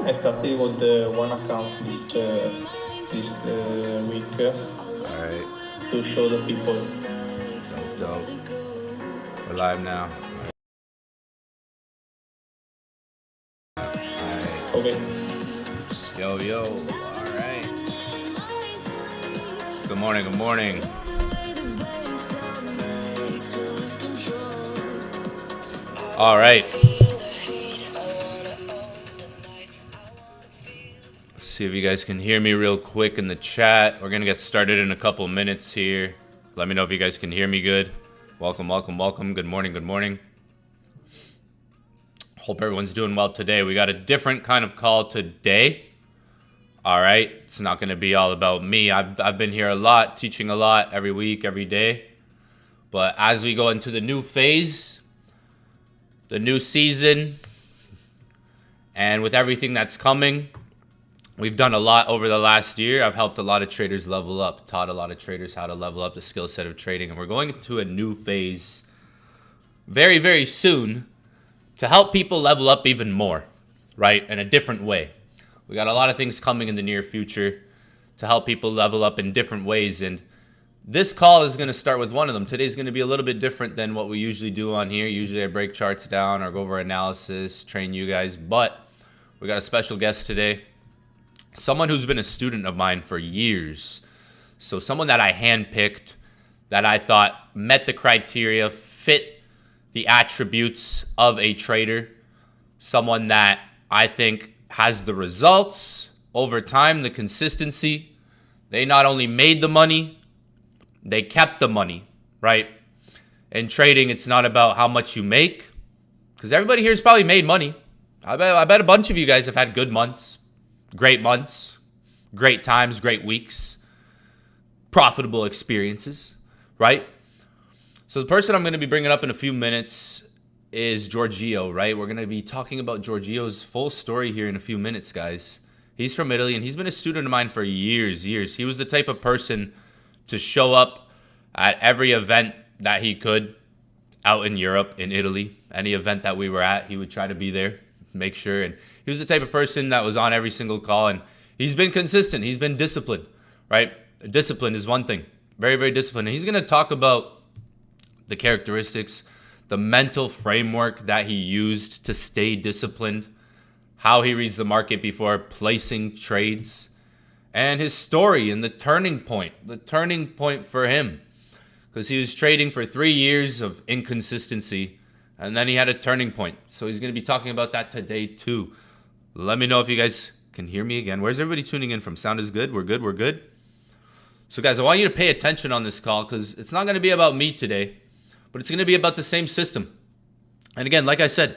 I started with the one account this week All right. to show the people. Dope, dope. We're live now. All right. Okay. Yo, yo. All right. Good morning, good morning. All right. Let's see if you guys can hear me real quick in the chat. We're going to get started in a couple minutes here. Let me know if you guys can hear me good. Welcome, welcome, welcome. Good morning, good morning. Hope everyone's doing well today. We got a different kind of call today. All right. It's not going to be all about me. I've been here a lot, teaching a lot every week, every day. But as we go into the new phase, the new season, and with everything that's coming, we've done a lot over the last year. I've helped a lot of traders level up, taught a lot of traders how to level up the skill set of trading. And we're going into a new phase very, very soon to help people level up even more, right? In a different way. We got a lot of things coming in the near future to help people level up in different ways. And this call is going to start with one of them. Today's going to be a little bit different than what we usually do on here. Usually I break charts down or go over analysis, train you guys. But we got a special guest today. Someone who's been a student of mine for years. So someone that I handpicked, that I thought met the criteria, fit the attributes of a trader. Someone that I think has the results over time, the consistency. They not only made the money, they kept the money, right? In trading, it's not about how much you make, because everybody here's probably made money. I bet a bunch of you guys have had good months, great times, great weeks, profitable experiences, right? So the person I'm going to be bringing up in a few minutes is Giorgio, right? We're going to be talking about Giorgio's full story here in a few minutes, guys. He's from Italy, and he's been a student of mine for years. He was the type of person to show up at every event that he could out in Europe, in Italy. Any event that we were at, he would try to be there, make sure. And he was the type of person that was on every single call, and he's been consistent. He's been disciplined, right? Discipline is one thing. Very, very disciplined. And he's going to talk about the characteristics, the mental framework that he used to stay disciplined, how he reads the market before placing trades, and his story and the turning point for him. Because he was trading for 3 years of inconsistency, and then he had a turning point. So he's going to be talking about that today too. Let me know if you guys can hear me again. Where's everybody tuning in from? Sound is good? We're good? We're good? So guys, I want you to pay attention on this call, because it's not going to be about me today, but it's going to be about the same system. And again, like I said,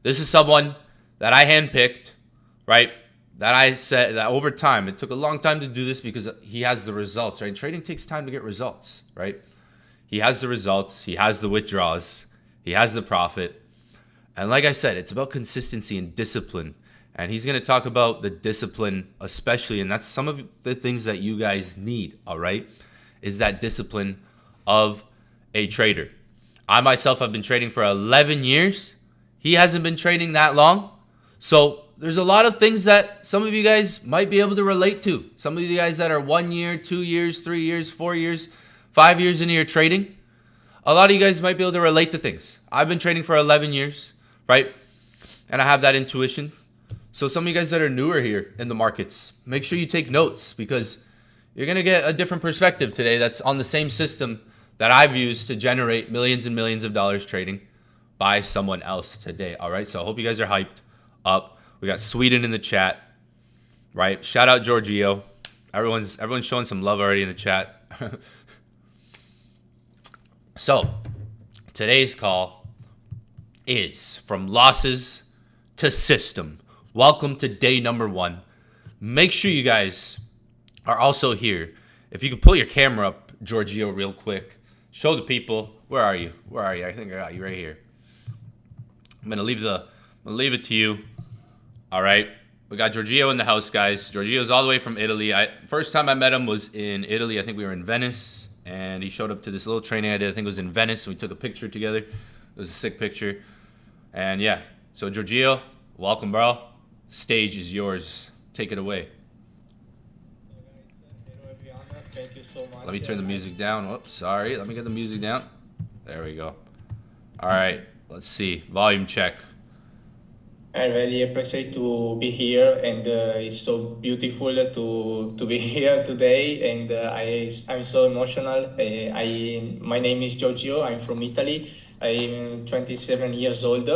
this is someone that I handpicked, right? That I said that over time, it took a long time to do this because he has the results, right? Trading takes time to get results, right? He has the results, he has the withdrawals, he has the profit. And like I said, it's about consistency and discipline. And he's going to talk about the discipline especially, and that's some of the things that you guys need, all right? Is that discipline of a trader. I myself have been trading for 11 years. He hasn't been trading that long. So there's a lot of things that some of you guys might be able to relate to. Some of you guys that are 1 year, 2 years, 3 years, 4 years, 5 years into your trading, a lot of you guys might be able to relate to things. I've been trading for 11 years, right? And I have that intuition. So some of you guys that are newer here in the markets, make sure you take notes, because you're going to get a different perspective today that's on the same system that I've used to generate millions and millions of dollars trading by someone else today. All right. So I hope you guys are hyped up. We got Sweden in the chat, right? Shout out Giorgio. Everyone's showing some love already in the chat. So today's call is from losses to system. Welcome to day number 1. Make sure you guys are also here. If you could pull your camera up, Giorgio, real quick. Show the people. Where are you? I think I got you right here. I'm gonna leave it to you. All right. We got Giorgio in the house, guys. Giorgio's all the way from Italy. First time I met him was in Italy. I think we were in Venice, and he showed up to this little training I did. I think it was in Venice, and we took a picture together. It was a sick picture. And yeah, so Giorgio, welcome, bro. stage is yours. Take it away. Hello everyone, thank you so much. Let me turn the music down. Whoops, sorry. Let me get the music down. There we go. All right, let's see. Volume check. I really appreciate to be here, and it's so beautiful to be here today. And I'm so emotional. My name is Giorgio. I'm from Italy. I'm 27 years old,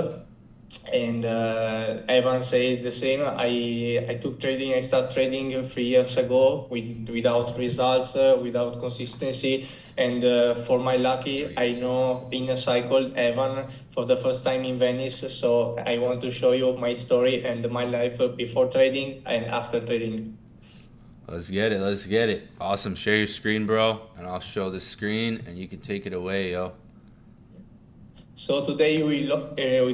and Evan said the same. I took trading. I started trading 3 years ago without results, without consistency. And for my lucky, I know InnerCycle Evan for the first time in Venice. So I want to show you my story and my life before trading and after trading. Let's get it. Let's get it. Awesome. Share your screen, bro, and I'll show the screen, and you can take it away, yo. So today we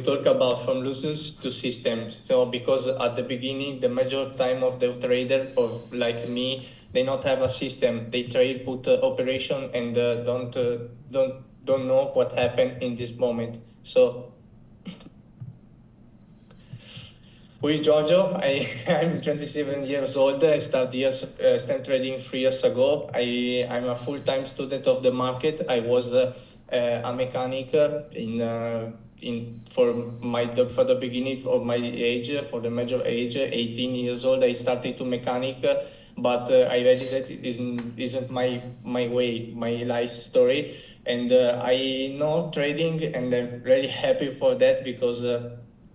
talk about from losers to systems. So because at the beginning, the major time of the trader, or like me, they not have a system. They trade, put operation, and don't know what happened in this moment. So who is Giorgio? I'm 27 years old. I started stamp trading 3 years ago. I'm a full-time student of the market. I was a mechanic for the beginning of my age, for the major age, 18 years old. I started to mechanic, but I realized that it isn't my way, my life story. And I know trading, and I'm really happy for that because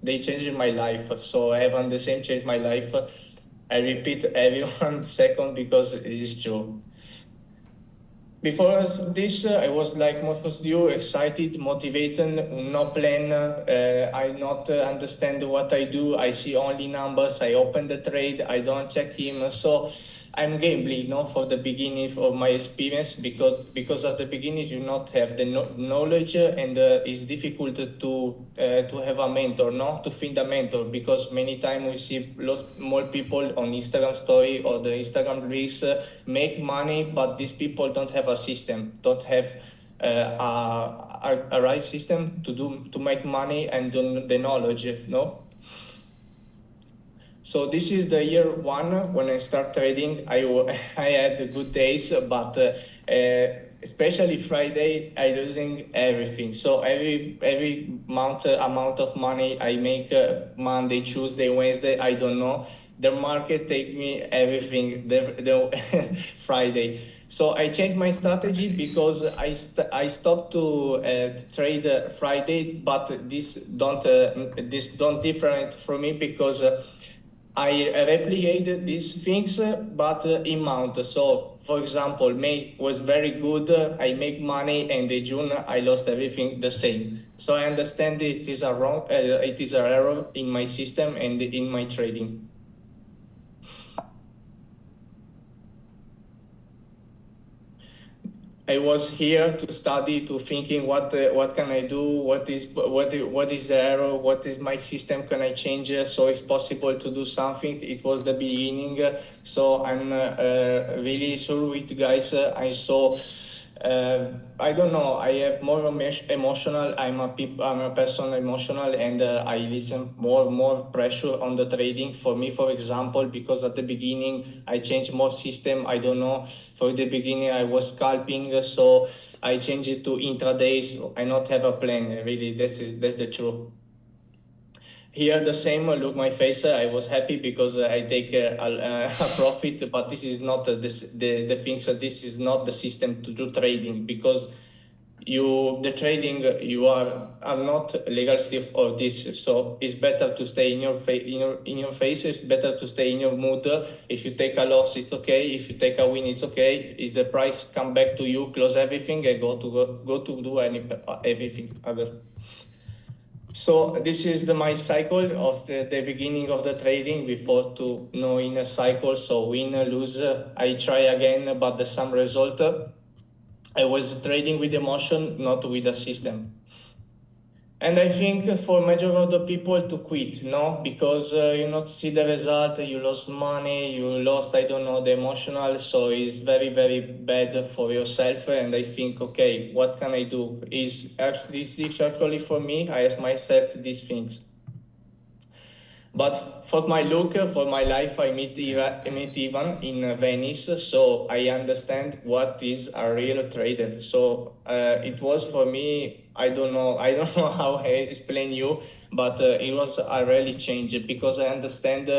they changed my life. So I have the same changed my life. I repeat every 1 second because it is true. Before this, I was like most of you, excited, motivated, no plan. I not understand what I do. I see only numbers. I open the trade. I don't check him. So I'm gambling, no, for the beginning of my experience because at the beginning you not have the knowledge, and it's difficult to have a mentor, no, to find a mentor, because many times we see lots more people on Instagram story or the Instagram reels make money, but these people don't have a system, don't have a right system to make money, and the knowledge, no. So this is the year one when I start trading. I had good days, but especially Friday, I losing everything. So every amount of money I make Monday, Tuesday, Wednesday, I don't know. The market take me everything the Friday. So I changed my strategy because I stopped to trade Friday, but this don't different for me because. I replicated these things, but in month. So, for example, May was very good. I make money, and in June I lost everything the same. So I understand it is a wrong, it is an error in my system and in my trading. I was here to study, to thinking what can I do, what is the error, what is my system, can I change so it's possible to do something. It was the beginning, so I'm really sure with you guys. I saw. I don't know. I have more emotional. I'm a person emotional, and I listen more pressure on the trading. For me, for example, because at the beginning I changed more system. I don't know. For the beginning I was scalping, so I changed it to intraday. So I not have a plan. Really, that's the truth. Here the same, look my face, I was happy because I take a profit, but this is not the thing. So this is not the system to do trading, because the trading you are not legal stiff of this. So it's better to stay in your face. It's better to stay in your mood. If you take a loss, it's okay. If you take a win, it's okay. If the price come back to you, close everything and go to do everything other. So this is my cycle of the beginning of the trading before to know InnerCycle. So win, lose, I try again, but the same result. I was trading with emotion, not with a system. And I think for major of the people to quit, no, because you not see the result, you lost money, you lost, I don't know, the emotional, so it's very bad for yourself. And I think, okay, what can I do? Is this actually for me? I ask myself these things. But for my look, for my life, I meet Ivan in Venice, so I understand what is a real trader. So it was for me, I don't know how I explain you, but it was a really change because I understand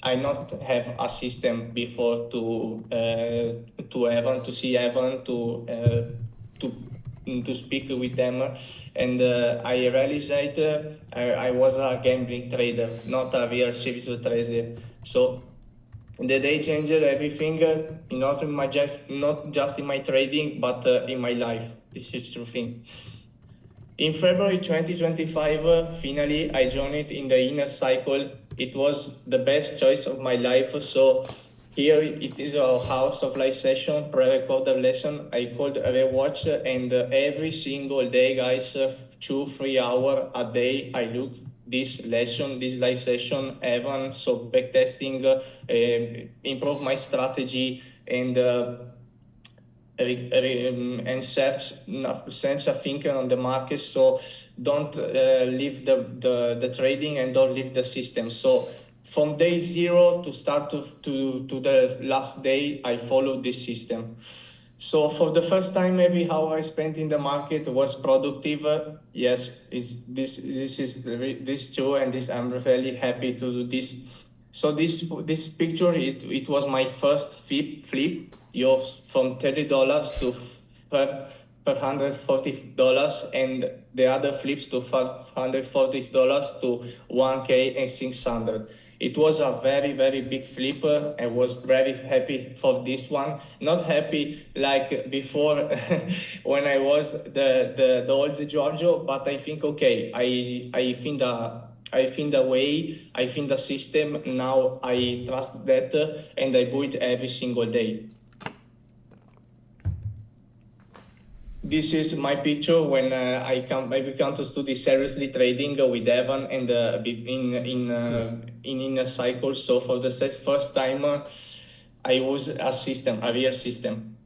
I not have a system before to Evan, to see Evan, to speak with them, and I realized I was a gambling trader, not a real spiritual trader. So the day changed everything, not in my not just in my trading, but in my life. This is true thing. In February 2025, finally, I joined in the InnerCycle. It was the best choice of my life. So here it is our house of live session, pre-recorded lesson. I called rewatch, and every single day, guys, 2-3 hours a day, I look this lesson, this live session, Evan. So backtesting, improve my strategy, and and search a thinker on the market. So don't leave the trading and don't leave the system. So from day zero to start to the last day, I follow this system. So for the first time, every hour I spent in the market was productive. Yes, this is true, and this I'm really happy to do this. So this picture, it was my first flip. You're from $30 to $540, and the other flips to $540 to 1K and 600. It was a very, very big flipper. I was very happy for this one. Not happy like before when I was the old Giorgio, but I think okay, I think the way, I think the system. Now I trust that, and I do it every single day. This is my picture when I began to study seriously trading with Evan and in InnerCycle. So for the first time, I was a real system.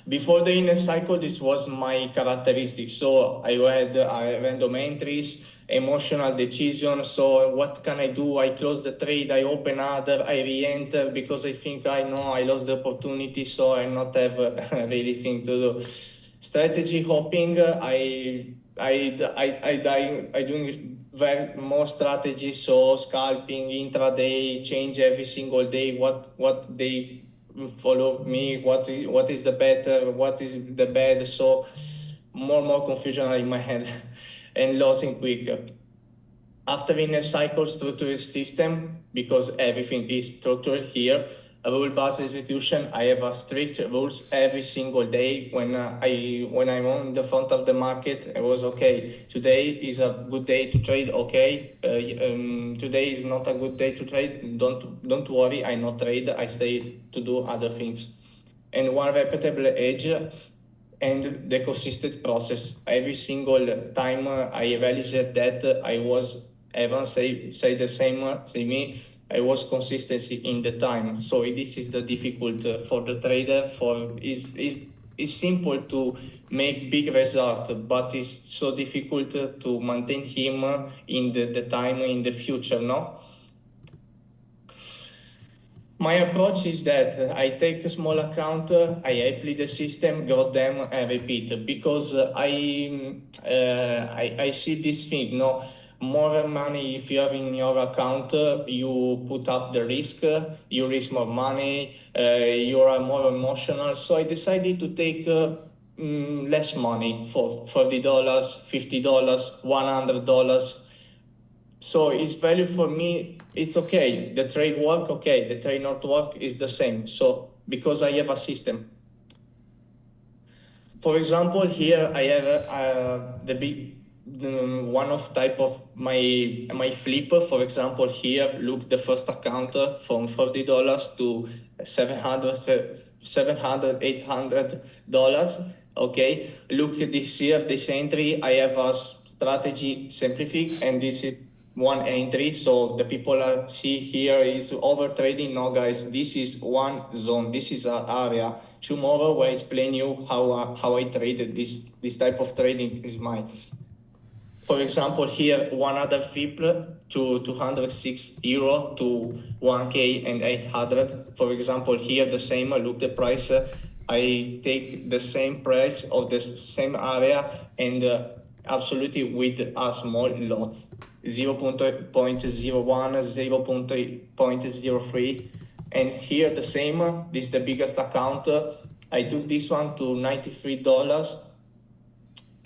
Before the InnerCycle, this was my characteristic. So I had random entries, emotional decisions. So what can I do? I close the trade, I open other, I re-enter because I think I know I lost the opportunity, so I not have really thing to do. Strategy hopping, I doing very more strategy. So scalping, intraday, change every single day. What they follow me, what is the better, what is the bad. So more confusion in my head and losing quick. After InnerCycle structured system, because everything is structured here, a rule-based execution, I have a strict rules every single day. When I'm on the front of the market, I was okay. Today is a good day to trade. Okay, today is not a good day to trade. Don't worry. I not trade. I stay to do other things. And one repeatable edge and the consistent process. Every single time I realized that I was, Evan say the same, say me, I was consistency in the time. So this is the difficult for the trader. It's simple to make big result, but it's so difficult to maintain him in the time in the future, no? My approach is that I take a small account, I apply the system, grow them, and repeat. Because I see this thing, no, more money if you have in your account, you put up the risk, you risk more money, you are more emotional. So I decided to take less money for $40, $50, $100. So it's value for me. It's okay. The trade work, okay. The trade not work is the same. So because I have a system. For example, here I have the big one of type of my flipper. For example, here look the first account from $40 to 700 $800. Okay, look at this here, this entry. I have a strategy simplified, and this is one entry. So the people see here is over trading. No, guys, this is one zone. This is an area. Tomorrow I explain you how I traded this type of trading is mine. For example, here one other flip to 206 euro to 1K and 800. For example, here the same, look the price. I take the same price of the same area and absolutely with a small lots, 0.01, 0.03. And here the same, this is the biggest account. I took this one to $93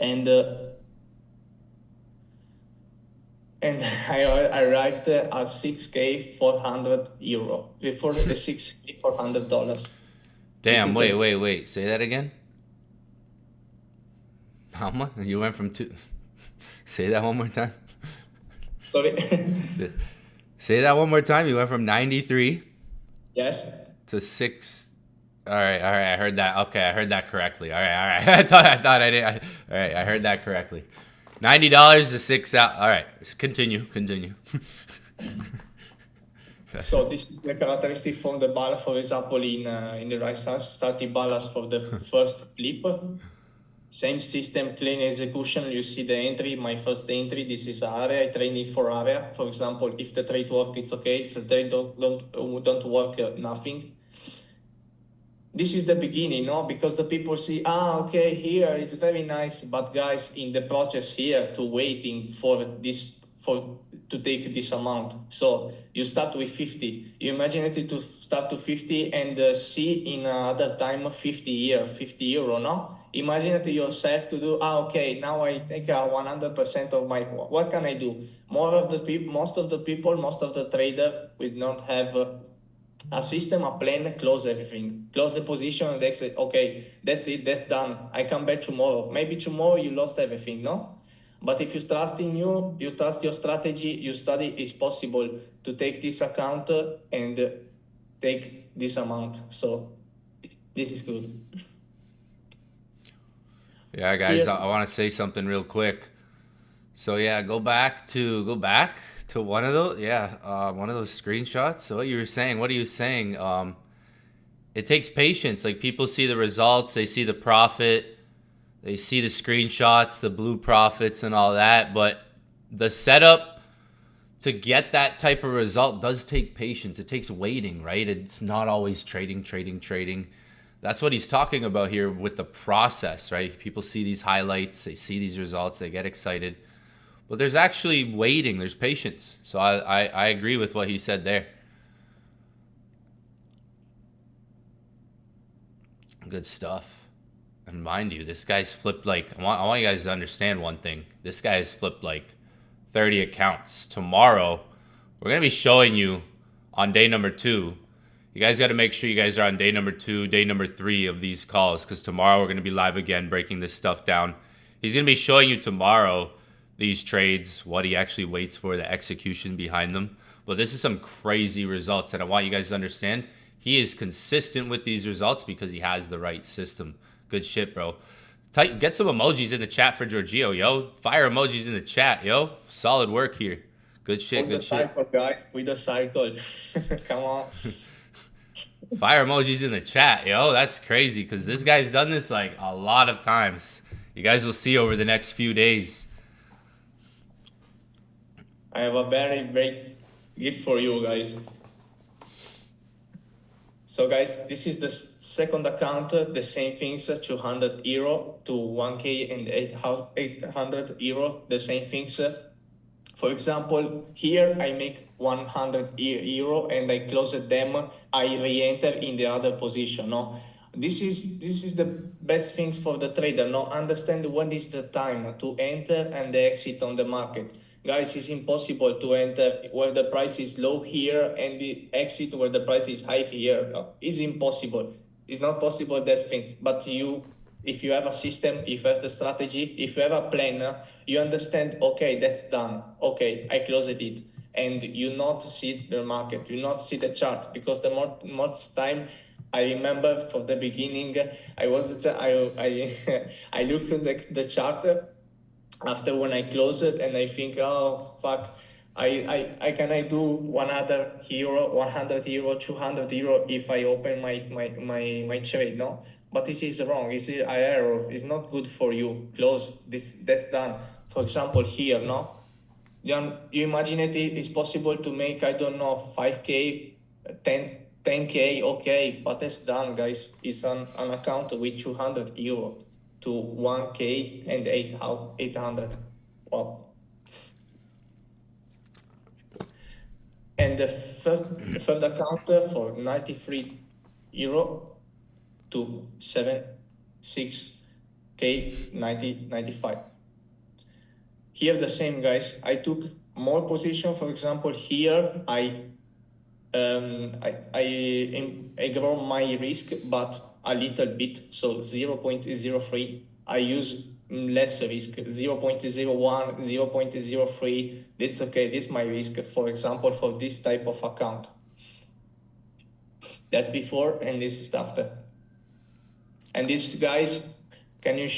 and I arrived at 6K 400 euro before the 6K $400. Damn, wait. Say that again. How much? You went from two. Say that one more time. Sorry. Say that one more time. You went from 93 Yes. to 6. All right. I heard that. Okay, I heard that correctly. All right. I thought I did. All right, I heard that correctly. $90 to 6 out. All right, continue. So this is the characteristic from the balance, for example, in the right starting balance for the first flip. Same system, clean execution. You see the entry, my first entry. This is area. I train it for area. For example, if the trade works, it's okay. If the trade don't work, nothing. This is the beginning, no? Because the people see, okay, here it's very nice, but guys, in the process here to waiting for this to take this amount. So you start with 50. You imagine it to start to 50 and see in another time 50 euro, no? Imagine it yourself to do, okay, now I take 100% of my, what can I do? Most of the trader will not have a system, a plan, close everything, close the position, and they say, okay, that's it, that's done. I come back tomorrow. Maybe tomorrow you lost everything, no? But if you trust in you trust your strategy, you study, it's possible to take this account and take this amount. So this is good. Yeah, guys, I want to say something real quick. So yeah, go back to one of those. Yeah, one of those screenshots. So what are you saying? It takes patience. Like, people see the results, they see the profit, they see the screenshots, the blue profits and all that, but the setup to get that type of result does take patience. It takes waiting, right? It's not always trading. That's what he's talking about here with the process, right? People see these highlights, they see these results, they get excited, but there's actually waiting, there's patience. So I agree with what he said there. Good stuff. And mind you, this guy's flipped like, I want you guys to understand one thing. This guy has flipped like 30 accounts. Tomorrow, we're going to be showing you on day number 2. You guys got to make sure you guys are on day number 2, day number 3 of these calls, because tomorrow we're going to be live again, breaking this stuff down. He's going to be showing you tomorrow these trades, what he actually waits for, the execution behind them. But this is some crazy results, and I want you guys to understand he is consistent with these results because he has the right system. Good shit, bro. Get some emojis in the chat for Giorgio, yo. Fire emojis in the chat, yo. Solid work here. Good shit, good shit. Cycle, guys, with the cycle. Come on. Fire emojis in the chat, yo. That's crazy because this guy's done this like a lot of times. You guys will see over the next few days. I have a very great gift for you guys. So guys, this is the second account, the same things, 200 euro to 1K and 800 euro, the same things. For example, here I make 100 euro and I close them, I re-enter in the other position, no? This is the best thing for the trader, no? Understand when is the time to enter and exit on the market. Guys, it's impossible to enter where the price is low here and the exit where the price is high here. No, it's impossible. It's not possible, that thing. But if you have a system, if you have the strategy, if you have a plan, you understand, okay, that's done. Okay, I closed it. And you not see the market, you not see the chart, because the more time, I remember from the beginning, I looked at the chart after when I close it, and I think, oh fuck, I can I do 100 euro, 200 euro if I open my trade, no? But this is wrong. It's an error. It's not good for you. Close this. That's done. for example, here, no? You imagine it's possible to make, I don't know, 5K, 10K, okay, but it's done, guys. It's an account with 200 euro to 1K and 800. Wow. And the third account for 93 euro to 6K 95. Here the same, guys. I took more position. For example, here I grow my risk, but a little bit. So 0.03. I use less risk, 0.01, 0.03. That's okay. This is my risk, for example, for this type of account. That's before, and this is after. And this, guys, can you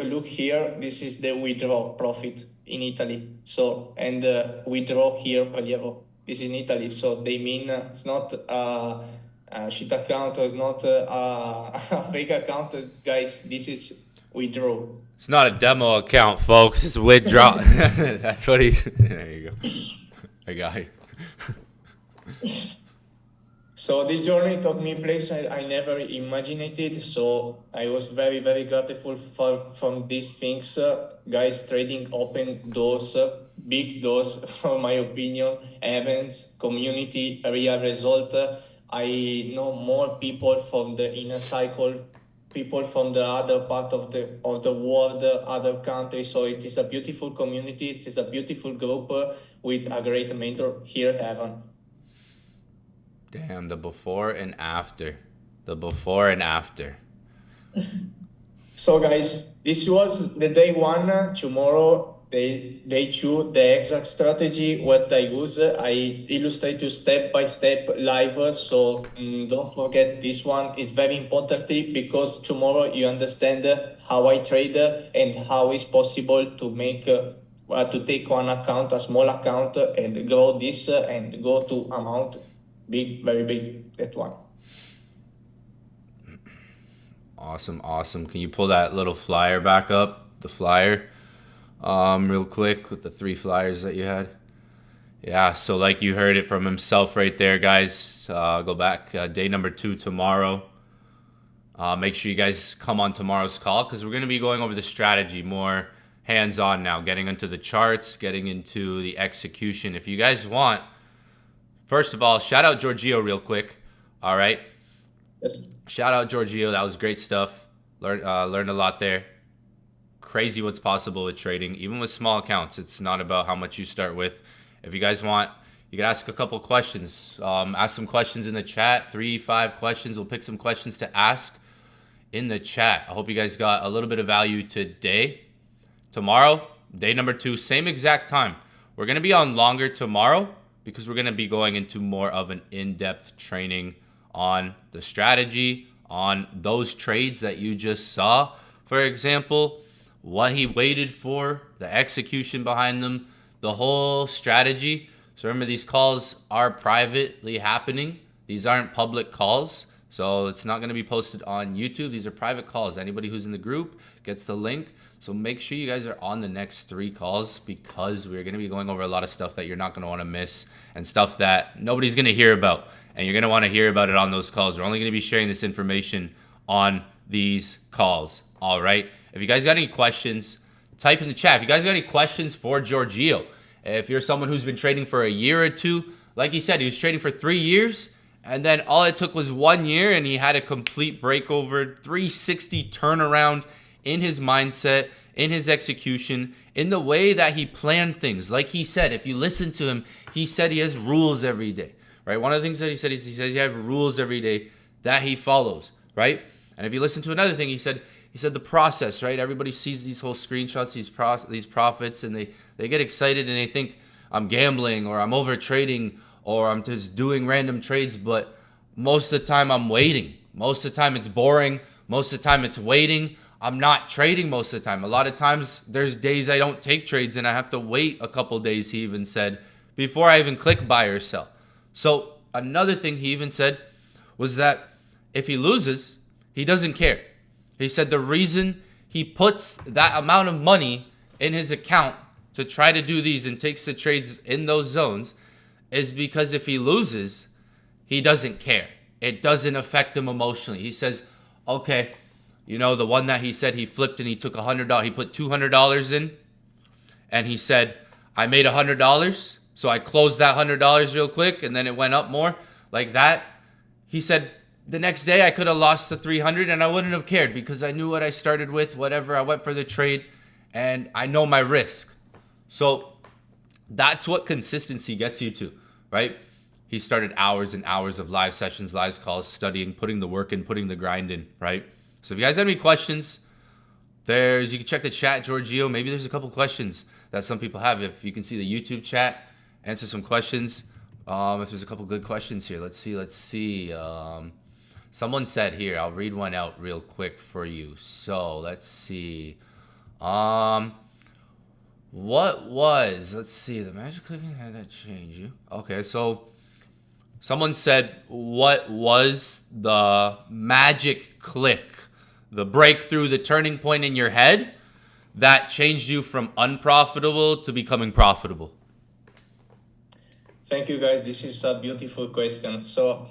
look here? This is the withdraw profit in Italy. So, and withdraw here prelievo. This is in Italy. So they mean it's not a shit account, it's not a fake account, guys. This is withdraw. It's not a demo account, folks. It's withdraw. That's what he's. There you go. I got you. So this journey took me place I never imagined it. So I was very, very grateful from these things. Guys, trading open doors, big doors, from my opinion, events, community, real result. I know more people from the InnerCycle, people from the other part of the world, other countries. So it is a beautiful community. It is a beautiful group with a great mentor here, Evan. Damn, the before and after. The before and after. So guys, this was the day one. Tomorrow, day two, the exact strategy, what I use. I illustrate you step by step live. So don't forget this one. It's very important because tomorrow you understand how I trade and how it's possible to make to take one account, a small account, and grow this and go to amount big, very big, that one. Awesome. Can you pull that little flyer back up? The flyer, real quick, with the 3 flyers that you had. Yeah, so like you heard it from himself right there, guys. Go back, day number 2 tomorrow. Make sure you guys come on tomorrow's call because we're going to be going over the strategy more hands-on now, getting into the charts, getting into the execution. If you guys want, first of all, shout out Giorgio real quick. All right. Yes. Shout out Giorgio. That was great stuff. Learned a lot there. Crazy what's possible with trading, even with small accounts. It's not about how much you start with. If you guys want, you can ask a couple questions. Ask some questions in the chat. 3-5 questions. We'll pick some questions to ask in the chat. I hope you guys got a little bit of value today. Tomorrow, day number 2, same exact time. We're going to be on longer tomorrow because we're going to be going into more of an in-depth training on the strategy, on those trades that you just saw. For example, what he waited for, the execution behind them, the whole strategy. So remember, these calls are privately happening. These aren't public calls. So it's not going to be posted on YouTube. These are private calls. Anybody who's in the group gets the link. So make sure you guys are on the next 3 calls because we're going to be going over a lot of stuff that you're not going to want to miss and stuff that nobody's going to hear about. And you're going to want to hear about it on those calls. We're only going to be sharing this information on these calls. All right. If you guys got any questions, type in the chat. If you guys got any questions for Giorgio, if you're someone who's been trading for a year or 2, like he said, he was trading for 3 years. And then all it took was 1 year and he had a complete breakover, 360 turnaround in his mindset, in his execution, in the way that he planned things. Like he said, if you listen to him, he said he has rules every day, right? One of the things that he said is he said he has rules every day that he follows, right? And if you listen to another thing, he said the process, right? Everybody sees these whole screenshots, these profits, and they get excited and they think I'm gambling or I'm over trading or I'm just doing random trades, but most of the time I'm waiting. Most of the time it's boring. Most of the time it's waiting. I'm not trading most of the time. A lot of times there's days I don't take trades and I have to wait a couple days, he even said, before I even click buy or sell. So another thing he even said was that if he loses, he doesn't care. He said the reason he puts that amount of money in his account to try to do these and takes the trades in those zones is because if he loses, he doesn't care. It doesn't affect him emotionally. He says, okay, you know, the one that he said he flipped and he took $100, he put $200 in, and he said, I made $100, so I closed that $100 real quick, and then it went up more, like that. He said, the next day I could have lost the 300 and I wouldn't have cared because I knew what I started with, whatever. I went for the trade and I know my risk. So that's what consistency gets you to, right? He started hours and hours of live sessions, live calls, studying, putting the work in, putting the grind in, right? So if you guys have any questions, you can check the chat, Giorgio. Maybe there's a couple questions that some people have. If you can see the YouTube chat, answer some questions. If there's a couple good questions here, let's see. Someone said here, I'll read one out real quick for you. So let's see. Let's see, the magic clicking, had that change you? Okay, so someone said, what was the magic click, the breakthrough, the turning point in your head that changed you from unprofitable to becoming profitable? Thank you, guys. This is a beautiful question. So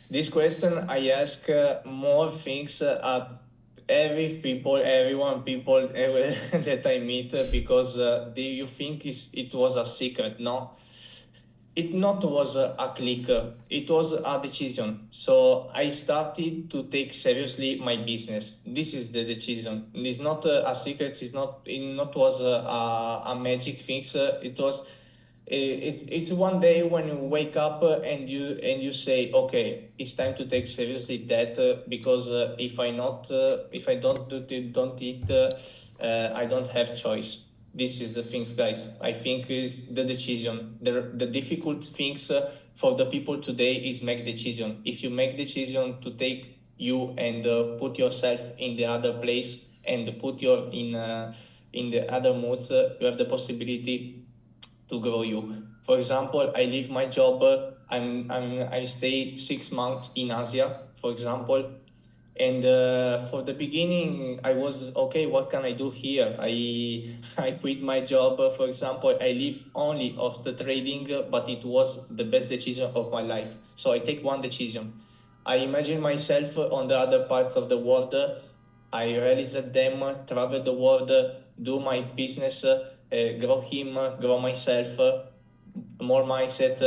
this question, I ask more things at everyone that I meet because you think it was a secret. No, it not was a click. It was a decision. So I started to take seriously my business. This is the decision. It's not a secret. It not was a magic thing. It was. It's one day when you wake up and you say, okay, it's time to take seriously that because if I don't don't eat, I don't have choice. This is the things, guys. I think is the decision. The difficult things for the people today is make decision. If you make decision to take you and put yourself in the other place and put your in the other moods, you have the possibility to grow you. For example, I leave my job. I stay 6 months in Asia, for example, and for the beginning, I was okay. What can I do here? I quit my job. For example, I live only of the trading, but it was the best decision of my life. So I take one decision. I imagine myself on the other parts of the world. I realize them, travel the world, do my business, grow him, grow myself, more mindset.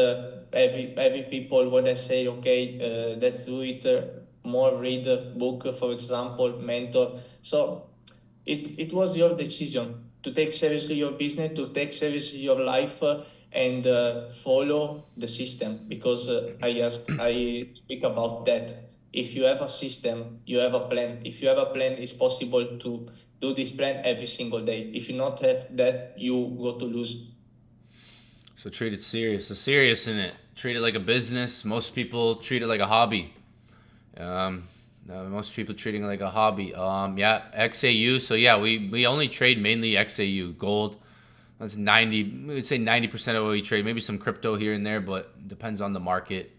Every people when I say okay, let's do it. More read book, for example, mentor. So it was your decision to take seriously your business, to take seriously your life, and follow the system. Because I speak about that. If you have a system, you have a plan. If you have a plan, it's possible to do this plan every single day. If you not have that, you go to lose. So treat it serious. So serious in it. Treat it like a business. Most people treat it like a hobby. Most people treating it like a hobby. Yeah, XAU. So yeah, we only trade mainly XAU gold. That's 90. We would say 90% of what we trade. Maybe some crypto here and there, but depends on the market.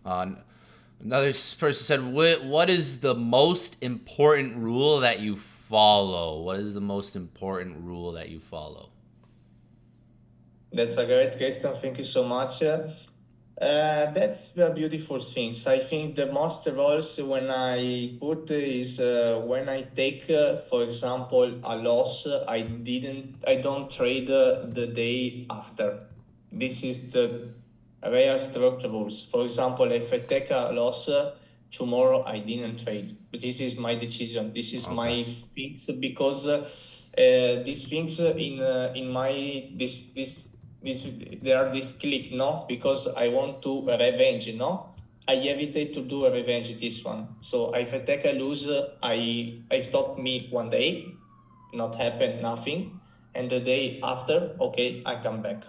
Another person said, "What is the most important rule that you follow? What is the most important rule that you follow?" That's a great question. Thank you so much. That's the beautiful things. I think the most rules when I put is when I take, for example, a loss, I don't trade the day after. This is the rare structure rules. For example, if I take a loss tomorrow, I didn't trade. But this is my decision. This is my things because these things in my this there are this click, no, because I want to revenge, no. I evitate to do a revenge this one. So if I take a lose, I stop me one day, not happen nothing, and the day after, okay, I come back.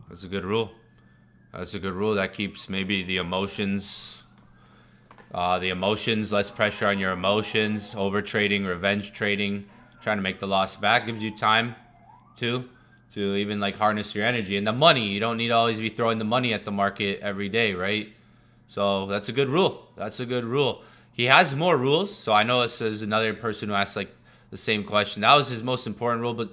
That's a good rule. That's a good rule. That keeps maybe the emotions, less pressure on your emotions. Over trading, revenge trading, trying to make the loss back gives you time to even like harness your energy. And the money, you don't need to always be throwing the money at the market every day, right? So that's a good rule. That's a good rule. He has more rules. So I know there's another person who asked like the same question. That was his most important rule, but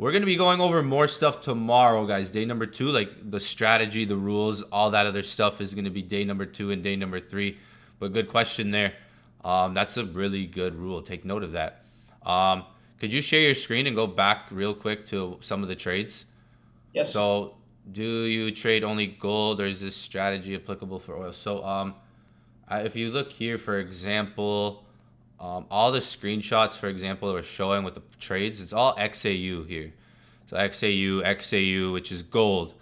We're going to be going over more stuff tomorrow, guys. Day number 2, like the strategy, the rules, all that other stuff is going to be day number 2 and day number 3. But good question there. That's a really good rule. Take note of that. Could you share your screen and go back real quick to some of the trades? Yes. So do you trade only gold, or is this strategy applicable for oil? So if you look here, for example, all the screenshots, for example, are showing with the trades. It's all XAU here. So XAU, which is gold,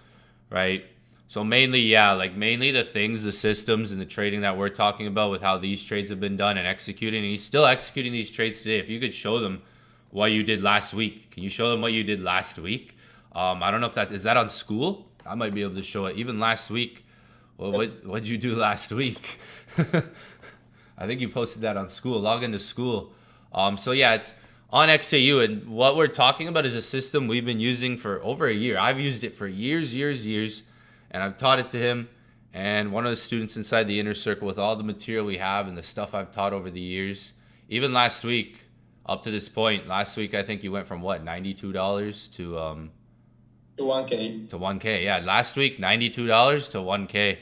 right? So mainly, yeah, like mainly the things, the systems, and the trading that we're talking about with how these trades have been done and executing. And he's still executing these trades today. If you could show them what you did last week. Can you show them what you did last week? I don't know if is that on school? I might be able to show it. Even last week. Well, what'd you do last week? I think you posted that on school. Log into school. So yeah, it's on XAU, and what we're talking about is a system we've been using for over a year. I've used it for years, and I've taught it to him. And one of the students inside the InnerCycle, with all the material we have and the stuff I've taught over the years, even last week, up to this point, last week I think you went from what, $92 to 1K. To 1K, yeah. Last week, $92 to 1K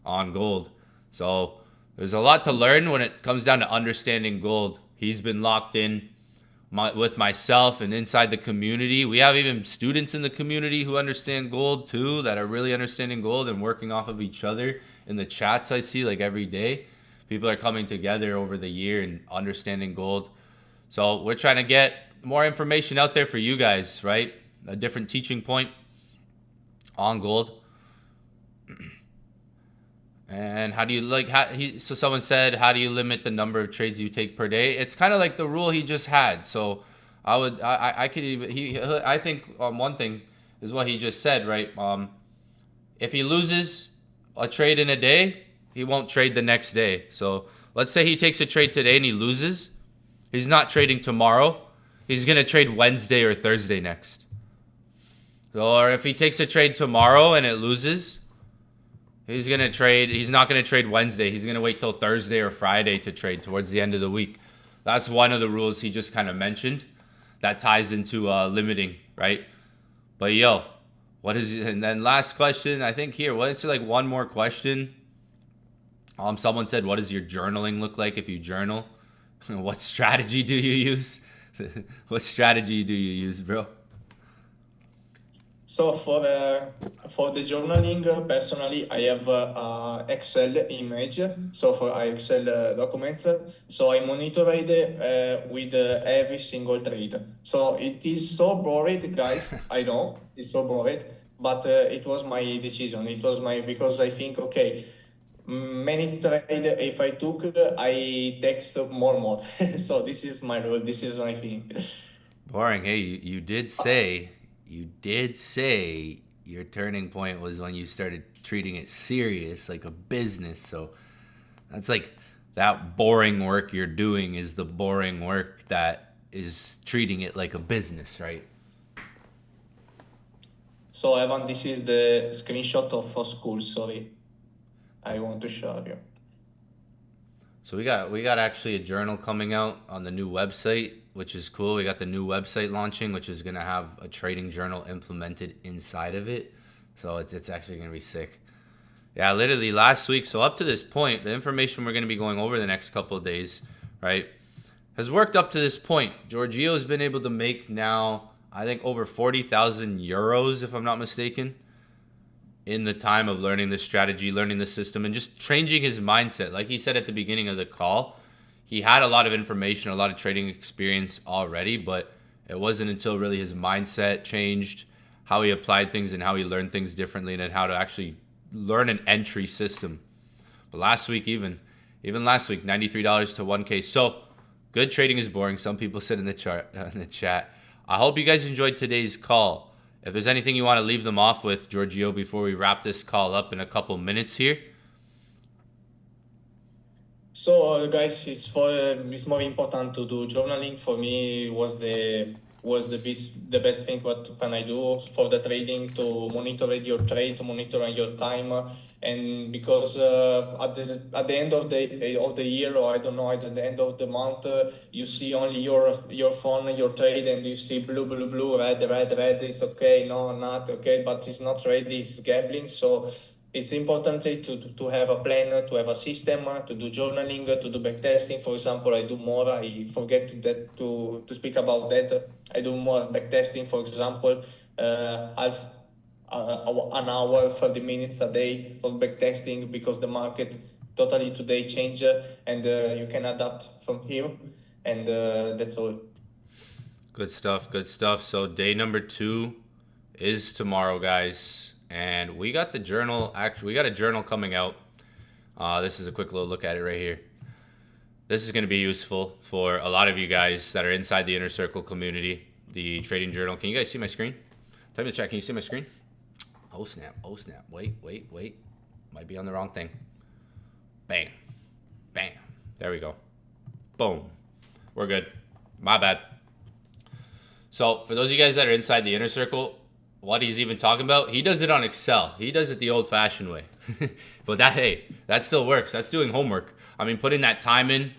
on gold. So there's a lot to learn when it comes down to understanding gold. He's been locked in with myself and inside the community. We have even students in the community who understand gold too, that are really understanding gold and working off of each other in the chats I see like every day. People are coming together over the year and understanding gold. So we're trying to get more information out there for you guys, right? A different teaching point on gold. And how do you so someone said, how do you limit the number of trades you take per day? It's kind of like the rule he just had. So I think one thing is what he just said, right? If he loses a trade in a day, he won't trade the next day. So let's say he takes a trade today and he loses. He's not trading tomorrow. He's going to trade Wednesday or Thursday next. So, or if he takes a trade tomorrow and it loses, he's not going to trade Wednesday. He's going to wait till Thursday or Friday to trade towards the end of the week. That's one of the rules he just kind of mentioned. That ties into limiting, right? But yo, and then last question, I think here, we'll answer like one more question. Someone said, what does your journaling look like if you journal? What strategy do you use? What strategy do you use, bro? So for the journaling, personally, I have Excel image. So for Excel documents, so I monitor it with every single trade. So it is so boring, guys. I know it's so boring, but it was my decision. Because I think, okay, many trade if I took, I text more. So this is my rule. This is my thing. Boring. Hey, you did say your turning point was when you started treating it serious, like a business. So that's like that boring work you're doing is the boring work that is treating it like a business, right? So Evan, this is the screenshot of for school. Sorry, I want to show you. So we got actually a journal coming out on the new website, which is cool. We got the new website launching, which is gonna have a trading journal implemented inside of it. So it's actually gonna be sick. Yeah, literally last week. So up to this point, the information we're gonna be going over the next couple of days, right, has worked up to this point. Giorgio has been able to make now, I think, over 40,000 euros, if I'm not mistaken, in the time of learning this strategy, learning the system, and just changing his mindset. Like he said at the beginning of the call, he had a lot of information, a lot of trading experience already, but it wasn't until really his mindset changed, how he applied things and how he learned things differently, and then how to actually learn an entry system. But last week, even last week, $93 to 1K. So good trading is boring. Some people said in the chat. I hope you guys enjoyed today's call. If there's anything you want to leave them off with, Giorgio, before we wrap this call up in a couple minutes here. So guys, it's more important to do journaling. For me, was the best thing what can I do for the trading, to monitor your trade, to monitor your time, And because at the end of the year, or I don't know, at the end of the month, you see only your phone, your trade, and you see blue, red. It's okay, no, not okay, but it's not ready. It's gambling. So it's important to have a plan, to have a system, to do journaling, to do backtesting. For example, I do more. I forget to speak about that. I do more backtesting. For example, half an hour, 30 minutes a day of backtesting, because the market totally today change, and you can adapt from here, and that's all. Good stuff. Good stuff. So day number 2 is tomorrow, guys, and we got the journal. Actually, we got a journal coming out. This is a quick little look at it right here. This is going to be useful for a lot of you guys that are inside the Inner Circle community. The trading journal. Can you guys see my screen? Type in the chat. Can you see my screen? Oh snap. Oh snap. Wait. Might be on the wrong thing. Bang. Bam. There we go. Boom. We're good. My bad. So for those of you guys that are inside the Inner Circle, what he's even talking about, he does it on Excel. He does it the old-fashioned way. But that still works. That's doing homework. I mean, putting that time in,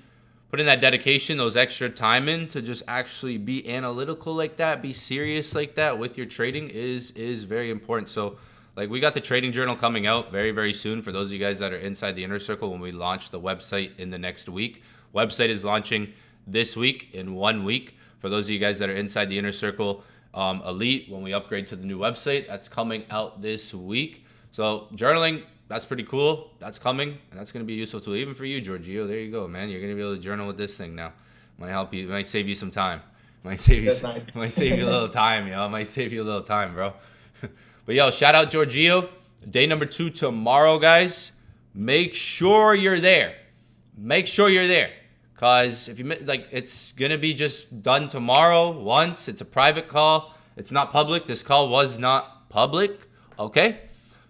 putting that dedication, those extra time in to just actually be analytical like that, be serious like that with your trading is very important. So like, we got the trading journal coming out very, very soon for those of you guys that are inside the Inner Circle when we launch the website in the next week. Website is launching this week, in 1 week. For those of you guys that are inside the Inner Circle Elite, when we upgrade to the new website, that's coming out this week. So journaling, that's pretty cool. That's coming, and that's going to be a useful tool even for you, Giorgio. There you go, man. You're going to be able to journal with this thing now. Might help you. Might save you some time. Might save you. Nice. Might save you a little time, yo. Might save you a little time, bro. But yo, shout out Giorgio. Day number 2 tomorrow, guys. Make sure you're there. Make sure you're there. Cause if you like, it's gonna be just done tomorrow once. It's a private call. It's not public. This call was not public. Okay,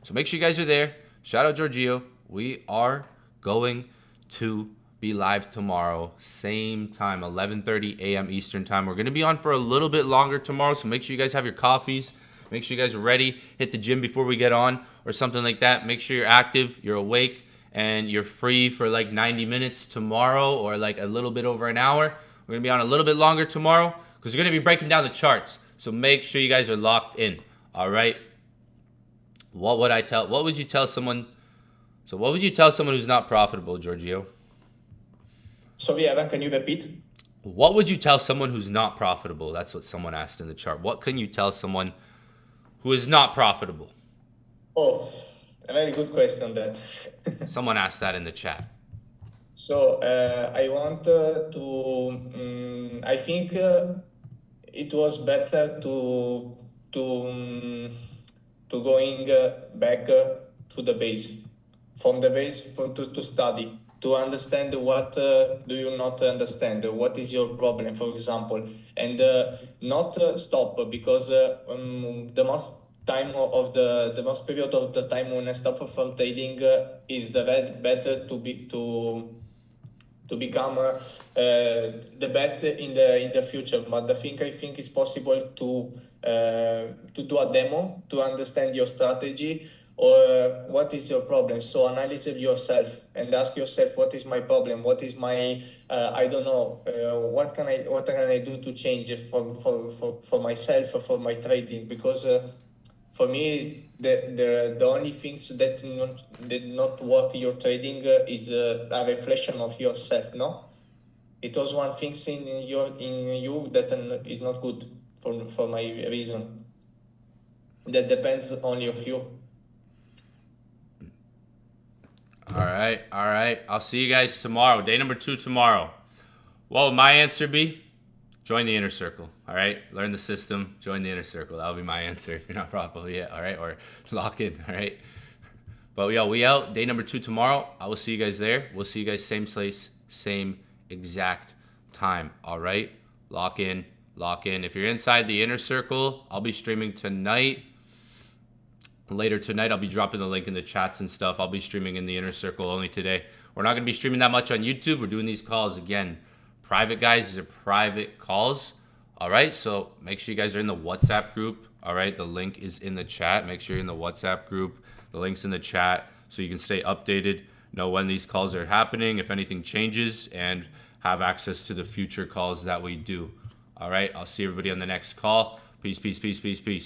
so make sure you guys are there. Shout out Giorgio. We are going to be live tomorrow, same time, 11:30 a.m. Eastern time. We're gonna be on for a little bit longer tomorrow, so make sure you guys have your coffees. Make sure you guys are ready. Hit the gym before we get on or something like that. Make sure you're active, you're awake, and you're free for like 90 minutes tomorrow, or like a little bit over an hour. We're going to be on a little bit longer tomorrow because we're going to be breaking down the charts. So make sure you guys are locked in. All right. What would you tell someone? So what would you tell someone who's not profitable, Giorgio? Sorry, Evan, can you repeat? What would you tell someone who's not profitable? That's what someone asked in the chart. What can you tell someone who is not profitable? Oh, a very good question, that. Someone asked that in the chat. So I want I think it was better to going back to the base, from the base, to study, to understand what do you not understand, what is your problem, for example, and not stop, because the most time of the most period of the time when I stop from trading is better to become the best in the future. But I think it's possible to do a demo to understand your strategy, or what is your problem. So analyze yourself and ask yourself, what is my problem? What is my I don't know, what can I do to change it for myself, for my trading? Because for me, the only things that did not work your trading is a reflection of yourself. No, it was one thing in you that is not good for my reason. That depends only of you. All right. I'll see you guys tomorrow. Day number 2 tomorrow. What would my answer be? Join the Inner Circle. All right. Learn the system. Join the Inner Circle. That'll be my answer if you're not profitable yet. All right. Or lock in. All right. But we out. Day number 2 tomorrow. I will see you guys there. We'll see you guys same place, same exact time. All right. Lock in. If you're inside the Inner Circle, I'll be streaming tonight. Later tonight, I'll be dropping the link in the chats and stuff. I'll be streaming in the Inner Circle only today. We're not going to be streaming that much on YouTube. We're doing these calls again. Private, guys. These are private calls. All right. So make sure you guys are in the WhatsApp group. All right. The link is in the chat. Make sure you're in the WhatsApp group. The link's in the chat. so you can stay updated, know when these calls are happening, if anything changes, and have access to the future calls that we do. All right, I'll see everybody on the next call. Peace, peace, peace, peace, peace.